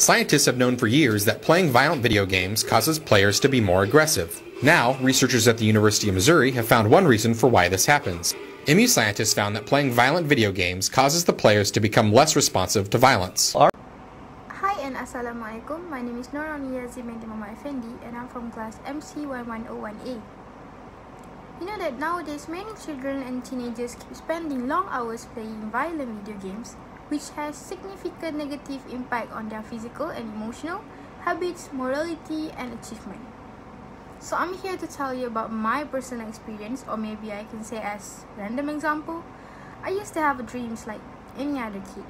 Scientists have known for years that playing violent video games causes players to be more aggressive. Now, researchers at the University of Missouri have found one reason for why this happens. MU scientists found that playing violent video games causes the players to become less responsive to violence. Hi and Assalamualaikum, my name is Norani Yazim Mama Effendi and I'm from class MC1101A. You know that nowadays many children and teenagers keep spending long hours playing violent video games, which has significant negative impact on their physical and emotional habits, morality, and achievement. So I'm here to tell you about my personal experience, or maybe I can say as random example. I used to have dreams like any other kid.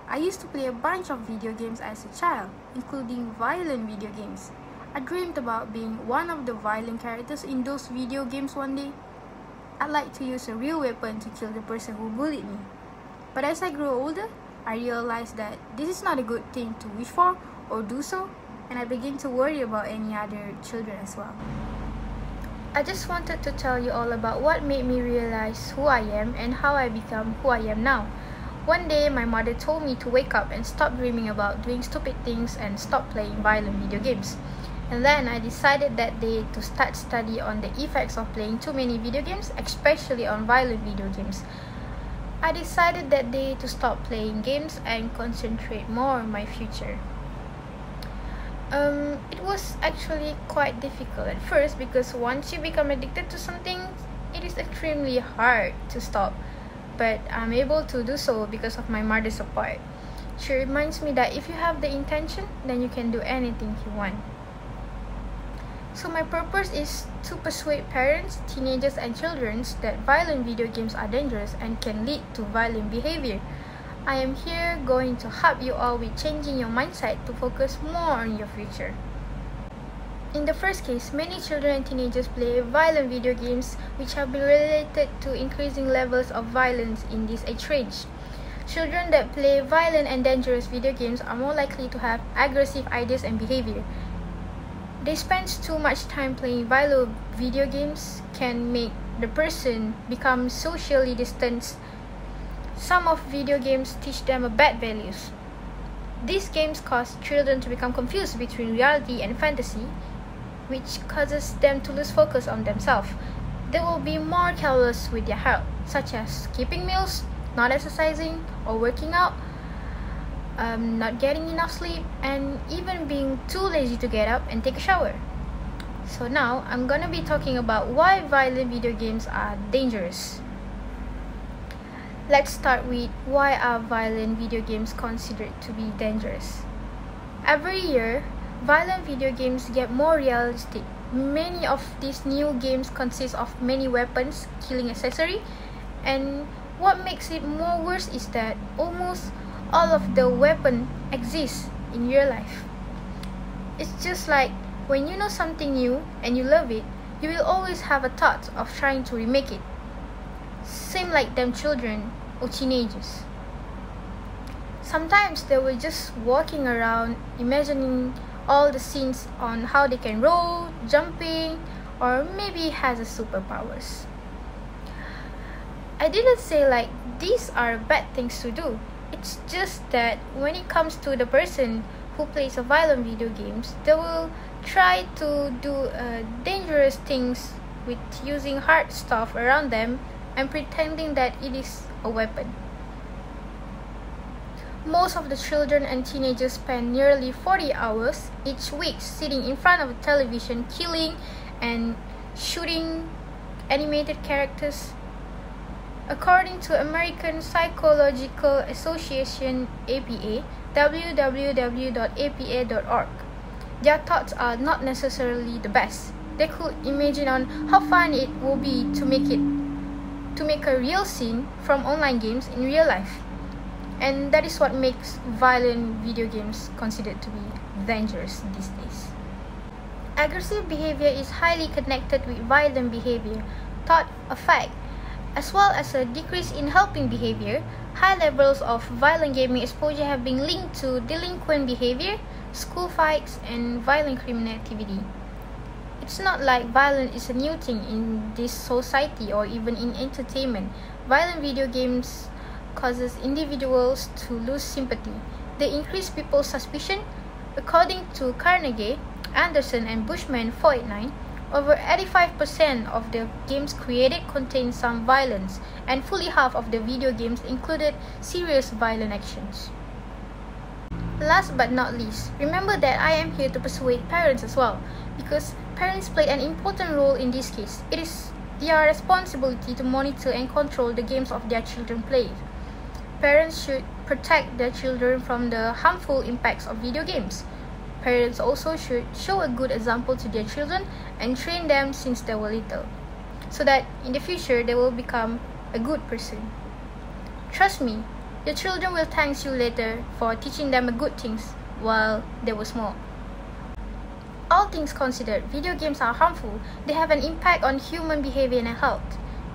I used to play a bunch of video games as a child, including violent video games. I dreamed about being one of the violent characters in those video games one day. I'd like to use a real weapon to kill the person who bullied me. But as I grew older, I realized that this is not a good thing to wish for or do so, and I began to worry about any other children as well. I just wanted to tell you all about what made me realize who I am and how I become who I am now. One day, my mother told me to wake up and stop dreaming about doing stupid things and stop playing violent video games. And then I decided that day to start study on the effects of playing too many video games, especially on violent video games. I decided that day to stop playing games and concentrate more on my future. It was actually quite difficult at first because once you become addicted to something, it is extremely hard to stop. But I'm able to do so because of my mother's support. She reminds me that if you have the intention, then you can do anything you want. So my purpose is to persuade parents, teenagers, and children that violent video games are dangerous and can lead to violent behavior. I am here going to help you all with changing your mindset to focus more on your future. In the first case, many children and teenagers play violent video games which have been related to increasing levels of violence in this age range. Children that play violent and dangerous video games are more likely to have aggressive ideas and behavior. They spend too much time playing violent video games can make the person become socially distant. Some of video games teach them bad values. These games cause children to become confused between reality and fantasy, which causes them to lose focus on themselves. They will be more careless with their health, such as skipping meals, not exercising or working out, not getting enough sleep, and even being too lazy to get up and take a shower. So now, I'm gonna be talking about why violent video games are dangerous. Let's start with why are violent video games considered to be dangerous. Every year, violent video games get more realistic. Many of these new games consist of many weapons, killing accessories, and what makes it more worse is that almost all of the weapons exist in real life. It's just like when you know something new and you love it, you will always have a thought of trying to remake it. Same like them children or teenagers. Sometimes they were just walking around imagining all the scenes on how they can roll, jumping, or maybe has a superpowers. I didn't say like these are bad things to do. It's just that when it comes to the person who plays a violent video games, they will try to do dangerous things with using hard stuff around them and pretending that it is a weapon. Most of the children and teenagers spend nearly 40 hours each week sitting in front of a television, killing and shooting animated characters. According to American Psychological Association (APA), www.apa.org, their thoughts are not necessarily the best. They could imagine on how fun it will be to make a real scene from online games in real life. And that is what makes violent video games considered to be dangerous these days. Aggressive behavior is highly connected with violent behavior, thought effect, as well as a decrease in helping behavior. High levels of violent gaming exposure have been linked to delinquent behavior, school fights, and violent criminal activity. It's not like violence is a new thing in this society or even in entertainment. Violent video games causes individuals to lose sympathy. They increase people's suspicion, According to Carnegie, Anderson and Bushman 489, over 85% of the games created contained some violence, and fully half of the video games included serious violent actions. Last but not least, remember that I am here to persuade parents as well, because parents play an important role in this case. It is their responsibility to monitor and control the games of their children play. Parents should protect their children from the harmful impacts of video games. Parents also should show a good example to their children and train them since they were little, so that in the future they will become a good person. Trust me, your children will thank you later for teaching them good things while they were small. All things considered, video games are harmful. They have an impact on human behavior and health.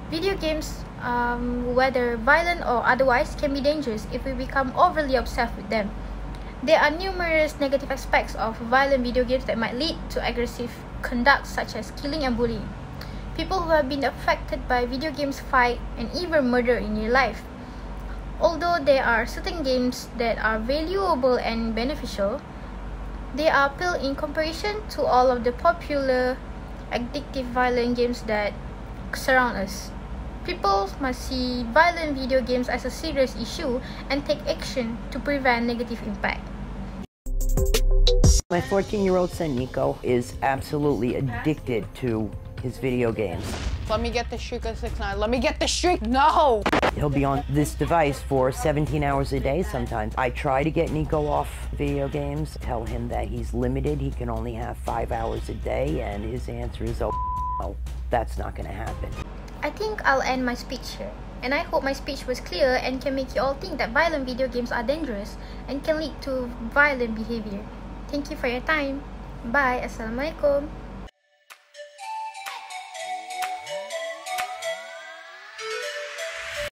Video games, whether violent or otherwise, can be dangerous if we become overly obsessed with them. There are numerous negative aspects of violent video games that might lead to aggressive conduct such as killing and bullying. People who have been affected by video games fight and even murder in real life. Although there are certain games that are valuable and beneficial, they are pale in comparison to all of the popular, addictive, violent games that surround us. People must see violent video games as a serious issue and take action to prevent negative impact. My 14-year-old son Nico is absolutely addicted to his video games. Let me get the Streak of 6ix9ine. Let me get the Streak. No! He'll be on this device for 17 hours a day sometimes. I try to get Nico off video games, tell him that he's limited. He can only have 5 hours a day, and his answer is, oh, no, that's not going to happen. I think I'll end my speech here. And I hope my speech was clear and can make you all think that violent video games are dangerous and can lead to violent behavior. Thank you for your time. Bye. Assalamualaikum.